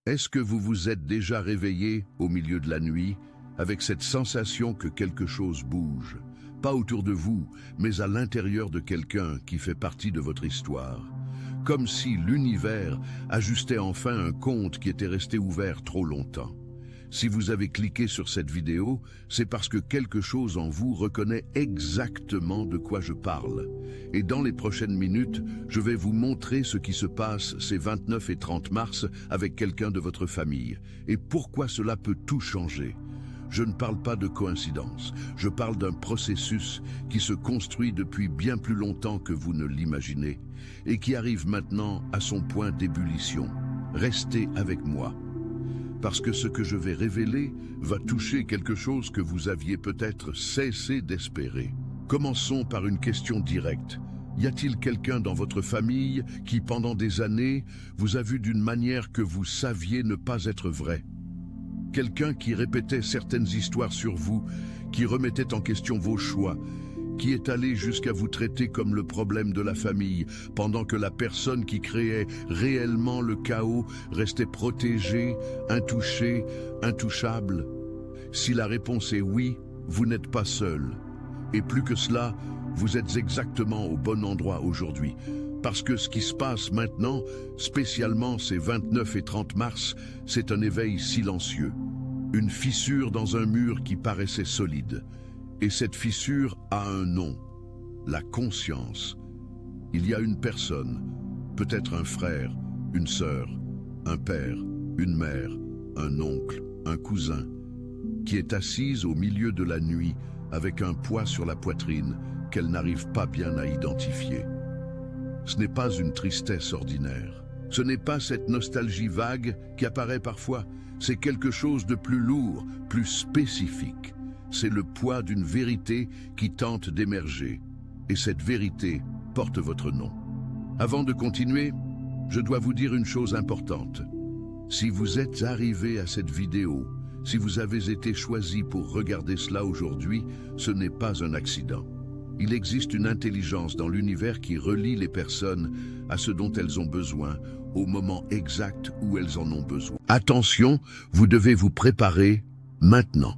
Est-ce que vous vous êtes déjà réveillé au milieu de la nuit avec cette sensation que quelque chose bouge, pas autour de vous, mais à l'intérieur de quelqu'un qui fait partie de votre histoire? Comme si l'univers ajustait enfin un compte qui était resté ouvert trop longtemps. Si vous avez cliqué sur cette vidéo, c'est parce que quelque chose en vous reconnaît exactement de quoi je parle. Et dans les prochaines minutes, je vais vous montrer ce qui se passe ces 29 et 30 mars avec quelqu'un de votre famille, et pourquoi cela peut tout changer. Je ne parle pas de coïncidence, je parle d'un processus qui se construit depuis bien plus longtemps que vous ne l'imaginez, et qui arrive maintenant à son point d'ébullition. Restez avec moi. Parce que ce que je vais révéler va toucher quelque chose que vous aviez peut-être cessé d'espérer. Commençons par une question directe. Y a-t-il quelqu'un dans votre famille qui, pendant des années, vous a vu d'une manière que vous saviez ne pas être vraie? Quelqu'un qui répétait certaines histoires sur vous, qui remettait en question vos choix, qui est allé jusqu'à vous traiter comme le problème de la famille, pendant que la personne qui créait réellement le chaos restait protégée, intouchée, intouchable? Si la réponse est oui, vous n'êtes pas seul. Et plus que cela, vous êtes exactement au bon endroit aujourd'hui. Parce que ce qui se passe maintenant, spécialement ces 29 et 30 mars, c'est un éveil silencieux. Une fissure dans un mur qui paraissait solide. Et cette fissure a un nom, la conscience. Il y a une personne, peut-être un frère, une sœur, un père, une mère, un oncle, un cousin, qui est assise au milieu de la nuit avec un poids sur la poitrine qu'elle n'arrive pas bien à identifier. Ce n'est pas une tristesse ordinaire. Ce n'est pas cette nostalgie vague qui apparaît parfois. C'est quelque chose de plus lourd, plus spécifique. C'est le poids d'une vérité qui tente d'émerger. Et cette vérité porte votre nom. Avant de continuer, je dois vous dire une chose importante. Si vous êtes arrivé à cette vidéo, si vous avez été choisi pour regarder cela aujourd'hui, ce n'est pas un accident. Il existe une intelligence dans l'univers qui relie les personnes à ce dont elles ont besoin, au moment exact où elles en ont besoin. Attention, vous devez vous préparer maintenant.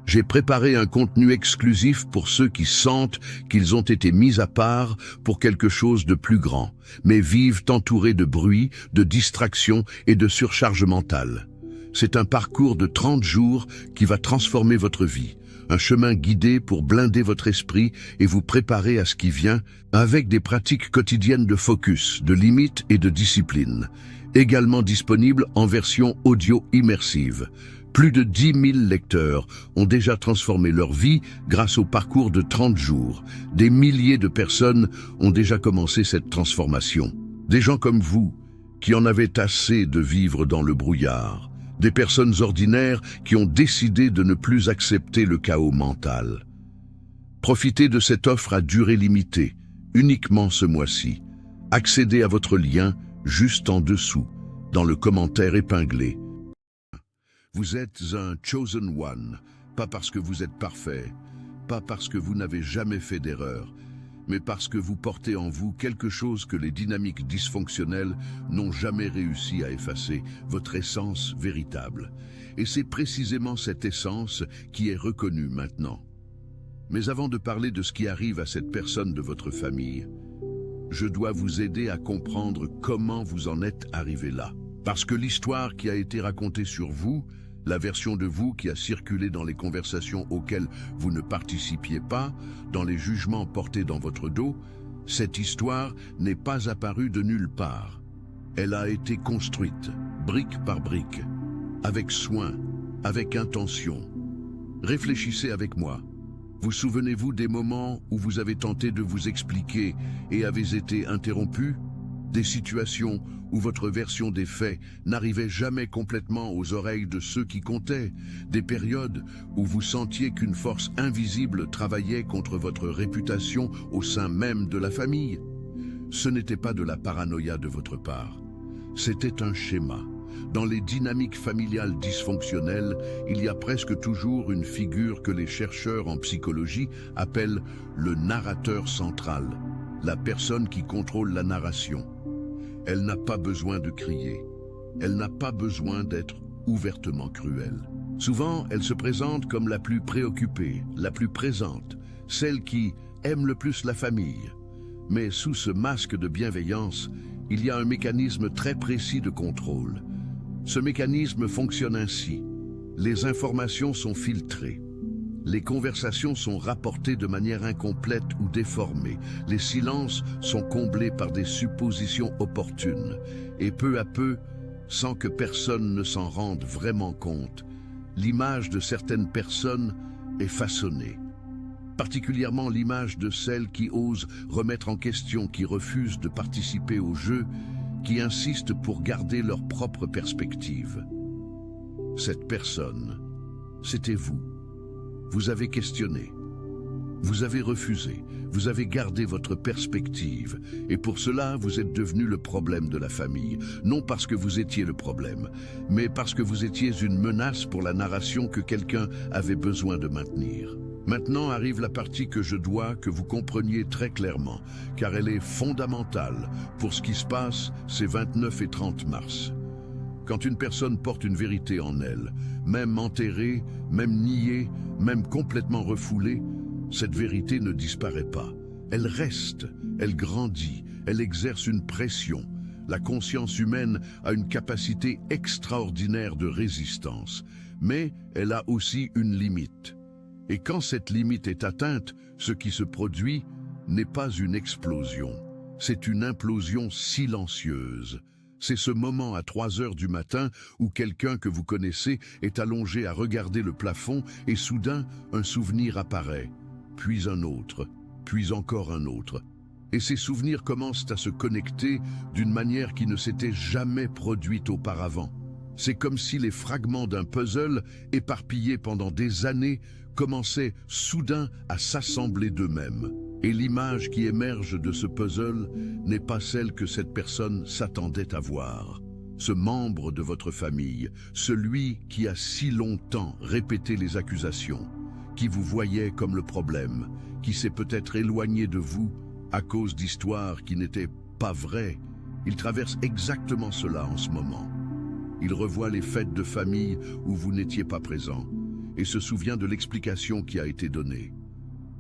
J'ai préparé un contenu exclusif pour ceux qui sentent qu'ils ont été mis à part pour quelque chose de plus grand, mais vivent entourés de bruit, de distractions et de surcharge mentale. C'est un parcours de 30 jours qui va transformer votre vie, un chemin guidé pour blinder votre esprit et vous préparer à ce qui vient, avec des pratiques quotidiennes de focus, de limites et de discipline, également disponibles en version audio immersive. Plus de 10 000 lecteurs ont déjà transformé leur vie grâce au parcours de 30 jours. Des milliers de personnes ont déjà commencé cette transformation. Des gens comme vous, qui en avaient assez de vivre dans le brouillard. Des personnes ordinaires qui ont décidé de ne plus accepter le chaos mental. Profitez de cette offre à durée limitée, uniquement ce mois-ci. Accédez à votre lien juste en dessous, dans le commentaire épinglé. Vous êtes un chosen one, pas parce que vous êtes parfait, pas parce que vous n'avez jamais fait d'erreur, mais parce que vous portez en vous quelque chose que les dynamiques dysfonctionnelles n'ont jamais réussi à effacer, votre essence véritable. Et c'est précisément cette essence qui est reconnue maintenant. Mais avant de parler de ce qui arrive à cette personne de votre famille, je dois vous aider à comprendre comment vous en êtes arrivé là. Parce que l'histoire qui a été racontée sur vous, la version de vous qui a circulé dans les conversations auxquelles vous ne participiez pas, dans les jugements portés dans votre dos, cette histoire n'est pas apparue de nulle part. Elle a été construite, brique par brique, avec soin, avec intention. Réfléchissez avec moi. Vous souvenez-vous des moments où vous avez tenté de vous expliquer et avez été interrompu? Des situations où votre version des faits n'arrivait jamais complètement aux oreilles de ceux qui comptaient, des périodes où vous sentiez qu'une force invisible travaillait contre votre réputation au sein même de la famille. Ce n'était pas de la paranoïa de votre part, c'était un schéma. Dans les dynamiques familiales dysfonctionnelles, il y a presque toujours une figure que les chercheurs en psychologie appellent le narrateur central, la personne qui contrôle la narration. Elle n'a pas besoin de crier. elle n'a pas besoin d'être ouvertement cruelle. Souvent, elle se présente comme la plus préoccupée, la plus présente, celle qui aime le plus la famille. Mais sous ce masque de bienveillance, il y a un mécanisme très précis de contrôle. Ce mécanisme fonctionne ainsi. Les informations sont filtrées. Les conversations sont rapportées de manière incomplète ou déformée. Les silences sont comblés par des suppositions opportunes. Et peu à peu, sans que personne ne s'en rende vraiment compte, l'image de certaines personnes est façonnée. Particulièrement l'image de celles qui osent remettre en question, qui refusent de participer au jeu, qui insistent pour garder leur propre perspective. Cette personne, c'était vous. Vous avez questionné, vous avez refusé, vous avez gardé votre perspective, et pour cela vous êtes devenu le problème de la famille, non parce que vous étiez le problème, mais parce que vous étiez une menace pour la narration que quelqu'un avait besoin de maintenir. Maintenant arrive la partie que je dois que vous compreniez très clairement, car elle est fondamentale pour ce qui se passe ces 29 et 30 mars. Quand une personne porte une vérité en elle, même enterrée, même niée, même complètement refoulée, cette vérité ne disparaît pas. Elle reste, elle grandit, elle exerce une pression. La conscience humaine a une capacité extraordinaire de résistance, mais elle a aussi une limite. Et quand cette limite est atteinte, ce qui se produit n'est pas une explosion, c'est une implosion silencieuse. C'est ce moment à 3 heures du matin où quelqu'un que vous connaissez est allongé à regarder le plafond et soudain un souvenir apparaît, puis un autre, puis encore un autre. Et ces souvenirs commencent à se connecter d'une manière qui ne s'était jamais produite auparavant. C'est comme si les fragments d'un puzzle, éparpillés pendant des années, commençaient soudain à s'assembler d'eux-mêmes. Et l'image qui émerge de ce puzzle n'est pas celle que cette personne s'attendait à voir. Ce membre de votre famille, celui qui a si longtemps répété les accusations, qui vous voyait comme le problème, qui s'est peut-être éloigné de vous à cause d'histoires qui n'étaient pas vraies, il traverse exactement cela en ce moment. Il revoit les fêtes de famille où vous n'étiez pas présent et se souvient de l'explication qui a été donnée.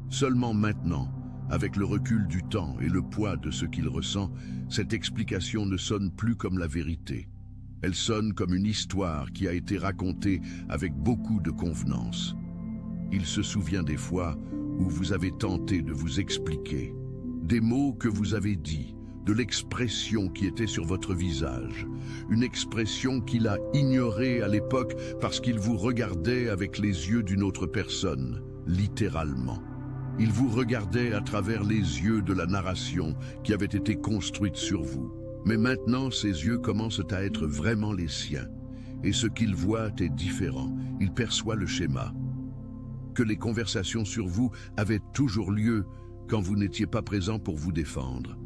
Seulement maintenant, avec le recul du temps et le poids de ce qu'il ressent, cette explication ne sonne plus comme la vérité. Elle sonne comme une histoire qui a été racontée avec beaucoup de convenance. Il se souvient des fois où vous avez tenté de vous expliquer, des mots que vous avez dits, de l'expression qui était sur votre visage, une expression qu'il a ignorée à l'époque parce qu'il vous regardait avec les yeux d'une autre personne, littéralement. Il vous regardait à travers les yeux de la narration qui avait été construite sur vous. Mais maintenant, ses yeux commencent à être vraiment les siens. Et ce qu'il voit est différent. Il perçoit le schéma. Que les conversations sur vous avaient toujours lieu quand vous n'étiez pas présent pour vous défendre.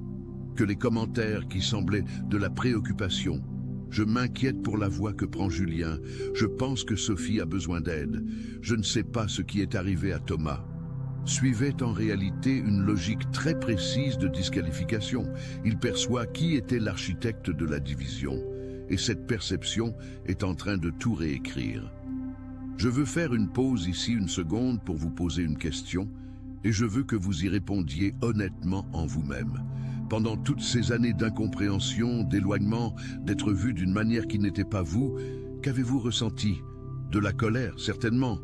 Que les commentaires qui semblaient de la préoccupation. Je m'inquiète pour la voie que prend Julien. Je pense que Sophie a besoin d'aide. Je ne sais pas ce qui est arrivé à Thomas. Suivait en réalité une logique très précise de disqualification. Il perçoit qui était l'architecte de la division, et cette perception est en train de tout réécrire. Je veux faire une pause ici une seconde pour vous poser une question, et je veux que vous y répondiez honnêtement en vous-même. Pendant toutes ces années d'incompréhension, d'éloignement, d'être vu d'une manière qui n'était pas vous, qu'avez-vous ressenti? De la colère, certainement,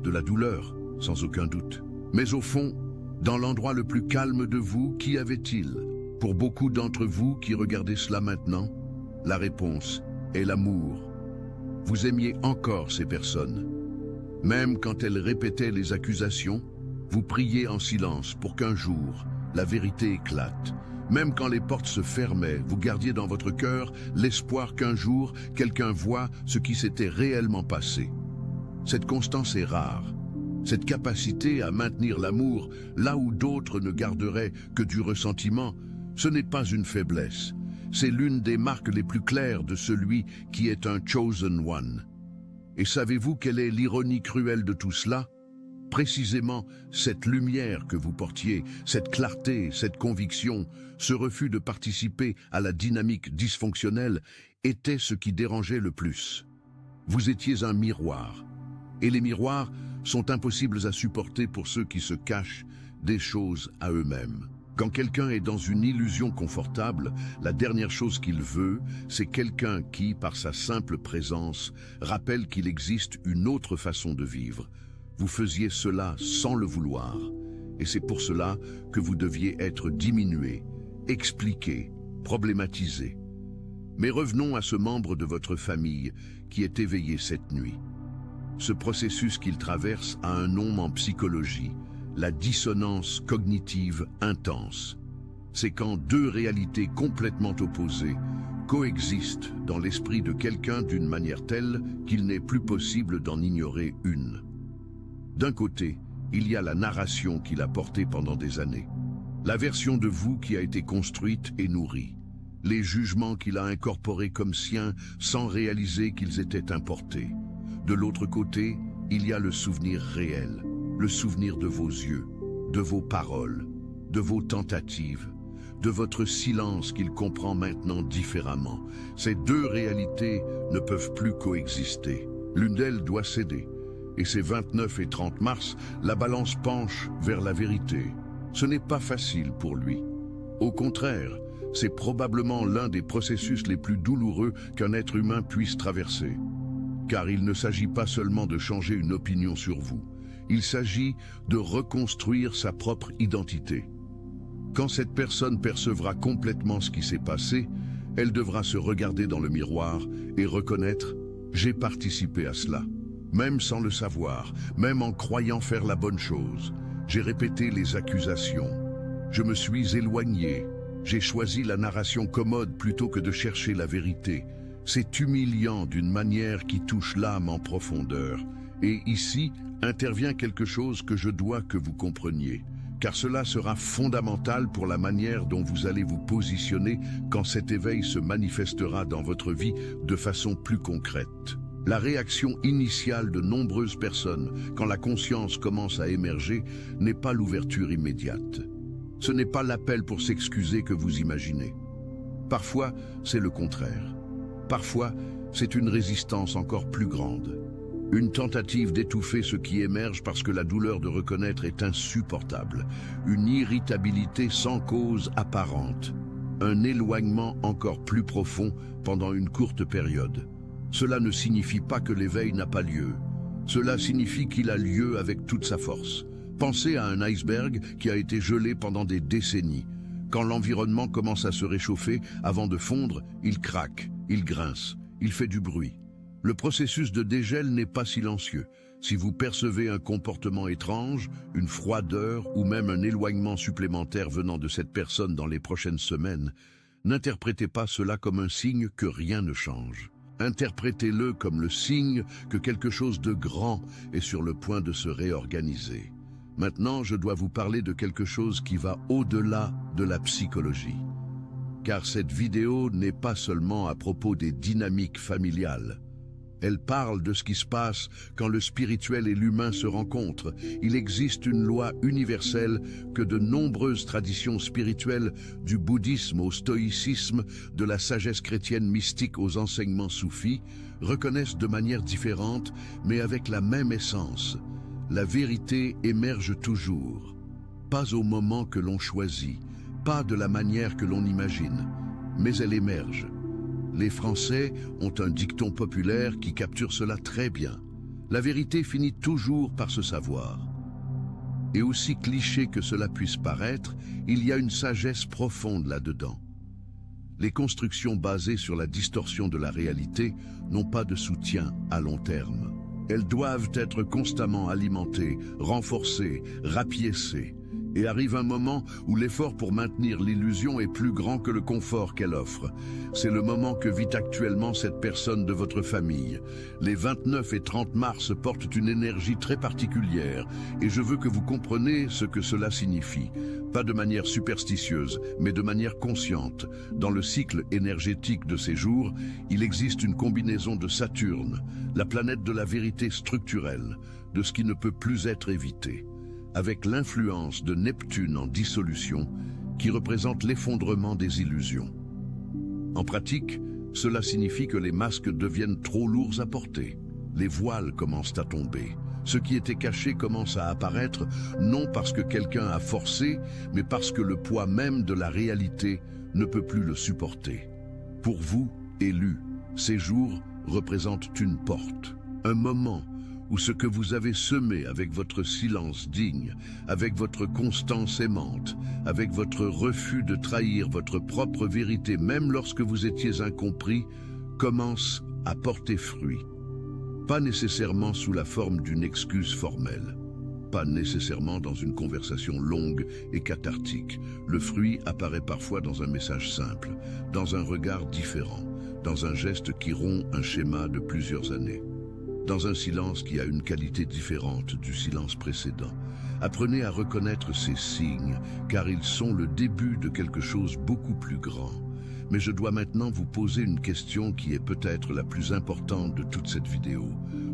de la douleur, sans aucun doute. Mais au fond, dans l'endroit le plus calme de vous, qu'y avait-il? Pour beaucoup d'entre vous qui regardez cela maintenant, la réponse est l'amour. Vous aimiez encore ces personnes. Même quand elles répétaient les accusations, vous priez en silence pour qu'un jour, la vérité éclate. Même quand les portes se fermaient, vous gardiez dans votre cœur l'espoir qu'un jour, quelqu'un voie ce qui s'était réellement passé. Cette constance est rare. Cette capacité à maintenir l'amour là où d'autres ne garderaient que du ressentiment, ce n'est pas une faiblesse. C'est l'une des marques les plus claires de celui qui est un chosen one. Et savez-vous quelle est l'ironie cruelle de tout cela? Précisément cette lumière que vous portiez, cette clarté, cette conviction, ce refus de participer à la dynamique dysfonctionnelle était ce qui dérangeait le plus. Vous étiez un miroir. Et les miroirs sont impossibles à supporter pour ceux qui se cachent des choses à eux-mêmes. Quand quelqu'un est dans une illusion confortable, la dernière chose qu'il veut, c'est quelqu'un qui, par sa simple présence, rappelle qu'il existe une autre façon de vivre. Vous faisiez cela sans le vouloir, et c'est pour cela que vous deviez être diminué, expliqué, problématisé. Mais revenons à ce membre de votre famille qui est éveillé cette nuit. Ce processus qu'il traverse a un nom en psychologie, la dissonance cognitive intense. C'est quand deux réalités complètement opposées coexistent dans l'esprit de quelqu'un d'une manière telle qu'il n'est plus possible d'en ignorer une. D'un côté, il y a la narration qu'il a portée pendant des années, la version de vous qui a été construite et nourrie, les jugements qu'il a incorporés comme siens sans réaliser qu'ils étaient importés. De l'autre côté, il y a le souvenir réel, le souvenir de vos yeux, de vos paroles, de vos tentatives, de votre silence qu'il comprend maintenant différemment. Ces deux réalités ne peuvent plus coexister. L'une d'elles doit céder. Et ces 29 et 30 mars, la balance penche vers la vérité. Ce n'est pas facile pour lui. Au contraire, c'est probablement l'un des processus les plus douloureux qu'un être humain puisse traverser. Car il ne s'agit pas seulement de changer une opinion sur vous. Il s'agit de reconstruire sa propre identité. Quand cette personne percevra complètement ce qui s'est passé, elle devra se regarder dans le miroir et reconnaître « j'ai participé à cela ». Même sans le savoir, même en croyant faire la bonne chose, j'ai répété les accusations. Je me suis éloigné. J'ai choisi la narration commode plutôt que de chercher la vérité. C'est humiliant d'une manière qui touche l'âme en profondeur. Et ici intervient quelque chose que je dois que vous compreniez, car cela sera fondamental pour la manière dont vous allez vous positionner quand cet éveil se manifestera dans votre vie de façon plus concrète. La réaction initiale de nombreuses personnes, quand la conscience commence à émerger, n'est pas l'ouverture immédiate. Ce n'est pas l'appel pour s'excuser que vous imaginez. Parfois, c'est le contraire. Parfois, c'est une résistance encore plus grande. Une tentative d'étouffer ce qui émerge parce que la douleur de reconnaître est insupportable. Une irritabilité sans cause apparente. Un éloignement encore plus profond pendant une courte période. Cela ne signifie pas que l'éveil n'a pas lieu. Cela signifie qu'il a lieu avec toute sa force. Pensez à un iceberg qui a été gelé pendant des décennies. Quand l'environnement commence à se réchauffer, avant de fondre, il craque, il grince, il fait du bruit. Le processus de dégel n'est pas silencieux. Si vous percevez un comportement étrange, une froideur ou même un éloignement supplémentaire venant de cette personne dans les prochaines semaines, n'interprétez pas cela comme un signe que rien ne change. Interprétez-le comme le signe que quelque chose de grand est sur le point de se réorganiser. Maintenant, je dois vous parler de quelque chose qui va au-delà de la psychologie. Car cette vidéo n'est pas seulement à propos des dynamiques familiales. Elle parle de ce qui se passe quand le spirituel et l'humain se rencontrent. Il existe une loi universelle que de nombreuses traditions spirituelles, du bouddhisme au stoïcisme, de la sagesse chrétienne mystique aux enseignements soufis, reconnaissent de manière différente, mais avec la même essence. La vérité émerge toujours, pas au moment que l'on choisit, pas de la manière que l'on imagine, mais elle émerge. Les Français ont un dicton populaire qui capture cela très bien. La vérité finit toujours par se savoir. Et aussi cliché que cela puisse paraître, il y a une sagesse profonde là-dedans. Les constructions basées sur la distorsion de la réalité n'ont pas de soutien à long terme. Elles doivent être constamment alimentées, renforcées, rapiécées. Et arrive un moment où l'effort pour maintenir l'illusion est plus grand que le confort qu'elle offre. C'est le moment que vit actuellement cette personne de votre famille. Les 29 et 30 mars portent une énergie très particulière et je veux que vous compreniez ce que cela signifie. Pas de manière superstitieuse, mais de manière consciente. Dans le cycle énergétique de ces jours, il existe une combinaison de Saturne, la planète de la vérité structurelle, de ce qui ne peut plus être évité, avec l'influence de Neptune en dissolution, qui représente l'effondrement des illusions. En pratique, Cela signifie que les masques deviennent trop lourds à porter. Les voiles commencent à tomber. Ce qui était caché commence à apparaître, non parce que quelqu'un a forcé, mais parce que le poids même de la réalité ne peut plus le supporter. Pour vous, élus, ces jours représentent une porte, un moment où ce que vous avez semé avec votre silence digne, avec votre constance aimante, avec votre refus de trahir votre propre vérité même lorsque vous étiez incompris, commence à porter fruit. Pas nécessairement sous la forme d'une excuse formelle, pas nécessairement dans une conversation longue et cathartique. Le fruit apparaît parfois dans un message simple, dans un regard différent, dans un geste qui rompt un schéma de plusieurs années, dans un silence qui a une qualité différente du silence précédent. Apprenez à reconnaître ces signes, car ils sont le début de quelque chose beaucoup plus grand. Mais je dois maintenant vous poser une question qui est peut-être la plus importante de toute cette vidéo.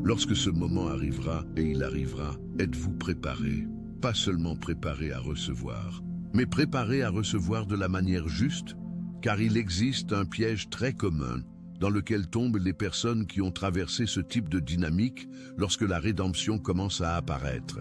Lorsque ce moment arrivera, et il arrivera, êtes-vous préparé? Pas seulement préparé à recevoir, mais préparé à recevoir de la manière juste? Car il existe un piège très commun dans lequel tombent les personnes qui ont traversé ce type de dynamique lorsque la rédemption commence à apparaître.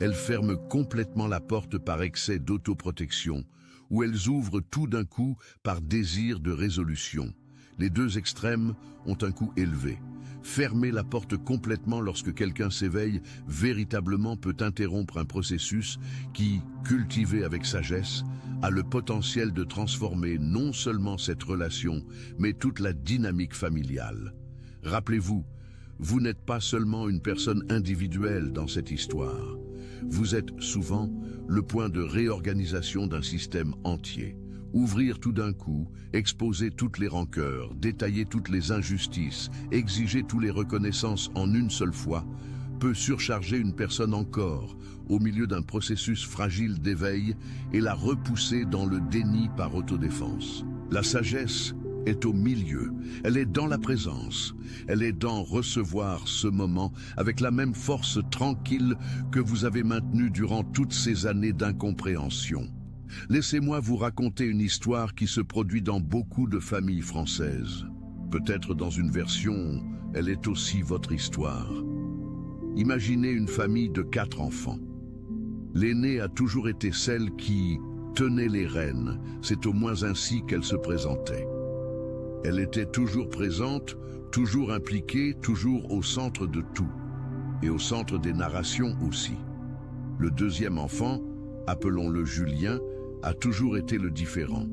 Elles ferment complètement la porte par excès d'autoprotection, ou elles ouvrent tout d'un coup par désir de résolution. Les deux extrêmes ont un coût élevé. Fermer la porte complètement lorsque quelqu'un s'éveille véritablement peut interrompre un processus qui, cultivé avec sagesse, a le potentiel de transformer non seulement cette relation, mais toute la dynamique familiale. Rappelez-vous, vous n'êtes pas seulement une personne individuelle dans cette histoire. Vous êtes souvent le point de réorganisation d'un système entier. Ouvrir tout d'un coup, exposer toutes les rancœurs, détailler toutes les injustices, exiger toutes les reconnaissances en une seule fois, peut surcharger une personne encore, au milieu d'un processus fragile d'éveil, et la repousser dans le déni par autodéfense. La sagesse est au milieu, elle est dans la présence, elle est dans recevoir ce moment avec la même force tranquille que vous avez maintenue durant toutes ces années d'incompréhension. Laissez-moi vous raconter une histoire qui se produit dans beaucoup de familles françaises. Peut-être dans une version, elle est aussi votre histoire. Imaginez une famille de 4 enfants. L'aînée a toujours été celle qui tenait les rênes, c'est au moins ainsi qu'elle se présentait. Elle était toujours présente, toujours impliquée, toujours au centre de tout, et au centre des narrations aussi. Le deuxième enfant, appelons-le Julien, a toujours été le différent.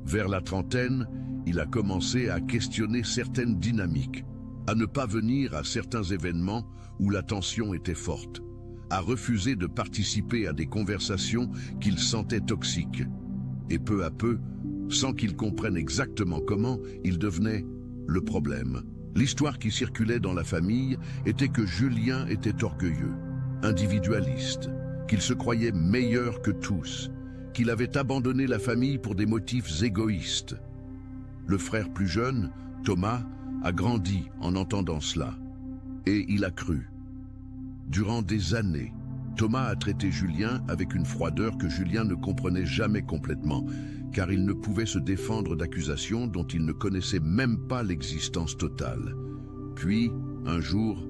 Vers la trentaine, il a commencé à questionner certaines dynamiques, à ne pas venir à certains événements où la tension était forte, à refuser de participer à des conversations qu'il sentait toxiques. Et peu à peu, sans qu'il comprenne exactement comment, il devenait le problème. L'histoire qui circulait dans la famille était que Julien était orgueilleux, individualiste, qu'il se croyait meilleur que tous, qu'il avait abandonné la famille pour des motifs égoïstes. Le frère plus jeune, Thomas, a grandi en entendant cela, et il a cru. Durant des années, Thomas a traité Julien avec une froideur que Julien ne comprenait jamais complètement, car il ne pouvait se défendre d'accusations dont il ne connaissait même pas l'existence totale. Puis, un jour,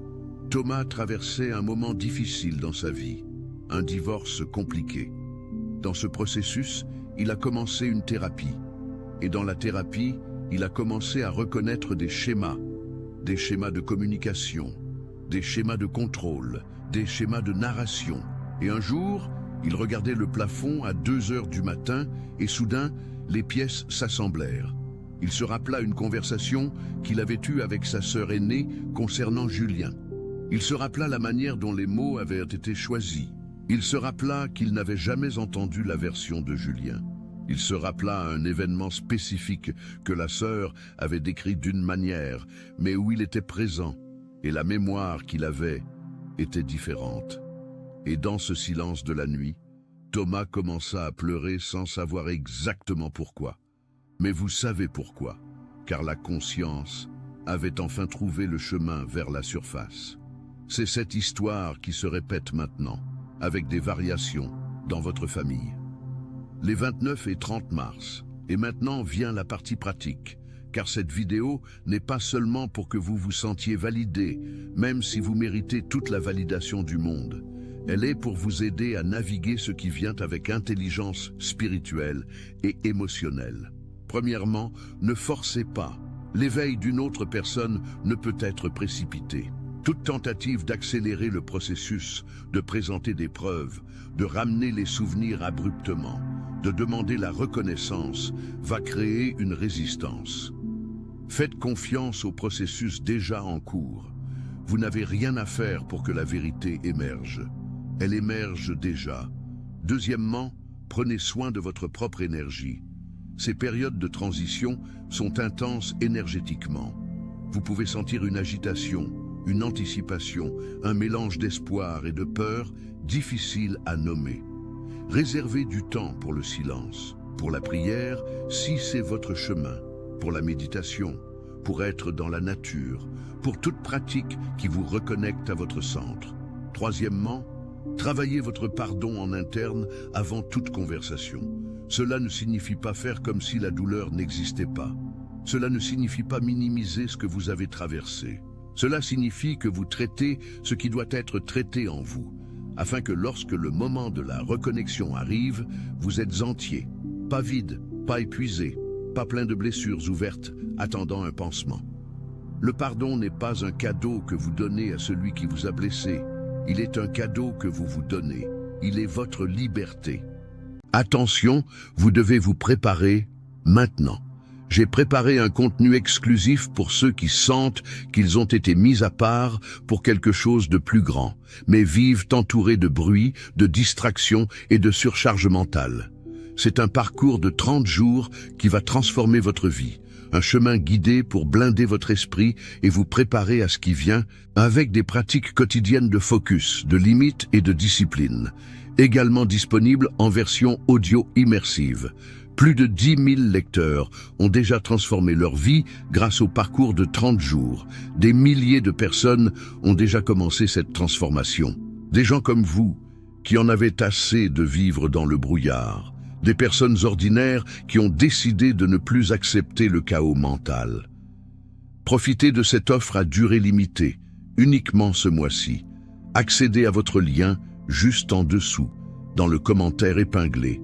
Thomas traversait un moment difficile dans sa vie, un divorce compliqué. Dans ce processus, il a commencé une thérapie. Et dans la thérapie, il a commencé à reconnaître des schémas de communication, des schémas de contrôle, des schémas de narration. Et un jour, il regardait le plafond à 2 heures du matin et soudain, les pièces s'assemblèrent. Il se rappela une conversation qu'il avait eue avec sa sœur aînée concernant Julien. Il se rappela la manière dont les mots avaient été choisis. Il se rappela qu'il n'avait jamais entendu la version de Julien. Il se rappela un événement spécifique que la sœur avait décrit d'une manière, mais où il était présent, et la mémoire qu'il avait était différente. Et dans ce silence de la nuit, Thomas commença à pleurer sans savoir exactement pourquoi. Mais vous savez pourquoi, car la conscience avait enfin trouvé le chemin vers la surface. C'est cette histoire qui se répète maintenant, avec des variations dans votre famille. Les 29 et 30 mars, et maintenant vient la partie pratique, car cette vidéo n'est pas seulement pour que vous vous sentiez validé, même si vous méritez toute la validation du monde. Elle est pour vous aider à naviguer ce qui vient avec intelligence spirituelle et émotionnelle. Premièrement, ne forcez pas. L'éveil d'une autre personne ne peut être précipité. Toute tentative d'accélérer le processus, de présenter des preuves, de ramener les souvenirs abruptement, de demander la reconnaissance, va créer une résistance. Faites confiance au processus déjà en cours. Vous n'avez rien à faire pour que la vérité émerge. Elle émerge déjà. Deuxièmement, prenez soin de votre propre énergie. Ces périodes de transition sont intenses énergétiquement. Vous pouvez sentir une agitation, une anticipation, un mélange d'espoir et de peur difficile à nommer. Réservez du temps pour le silence, pour la prière, si c'est votre chemin, pour la méditation, pour être dans la nature, pour toute pratique qui vous reconnecte à votre centre. Troisièmement, travaillez votre pardon en interne avant toute conversation. Cela ne signifie pas faire comme si la douleur n'existait pas. Cela ne signifie pas minimiser ce que vous avez traversé. Cela signifie que vous traitez ce qui doit être traité en vous, afin que lorsque le moment de la reconnexion arrive, vous êtes entier, pas vide, pas épuisé, pas plein de blessures ouvertes, attendant un pansement. Le pardon n'est pas un cadeau que vous donnez à celui qui vous a blessé. Il est un cadeau que vous vous donnez. Il est votre liberté. Attention, vous devez vous préparer maintenant. J'ai préparé un contenu exclusif pour ceux qui sentent qu'ils ont été mis à part pour quelque chose de plus grand, mais vivent entourés de bruit, de distractions et de surcharge mentale. C'est un parcours de 30 jours qui va transformer votre vie, un chemin guidé pour blinder votre esprit et vous préparer à ce qui vient, avec des pratiques quotidiennes de focus, de limites et de discipline, également disponibles en version audio immersive. Plus de 10 000 lecteurs ont déjà transformé leur vie grâce au parcours de 30 jours. Des milliers de personnes ont déjà commencé cette transformation. Des gens comme vous, qui en avaient assez de vivre dans le brouillard. Des personnes ordinaires qui ont décidé de ne plus accepter le chaos mental. Profitez de cette offre à durée limitée, uniquement ce mois-ci. Accédez à votre lien juste en dessous, dans le commentaire épinglé.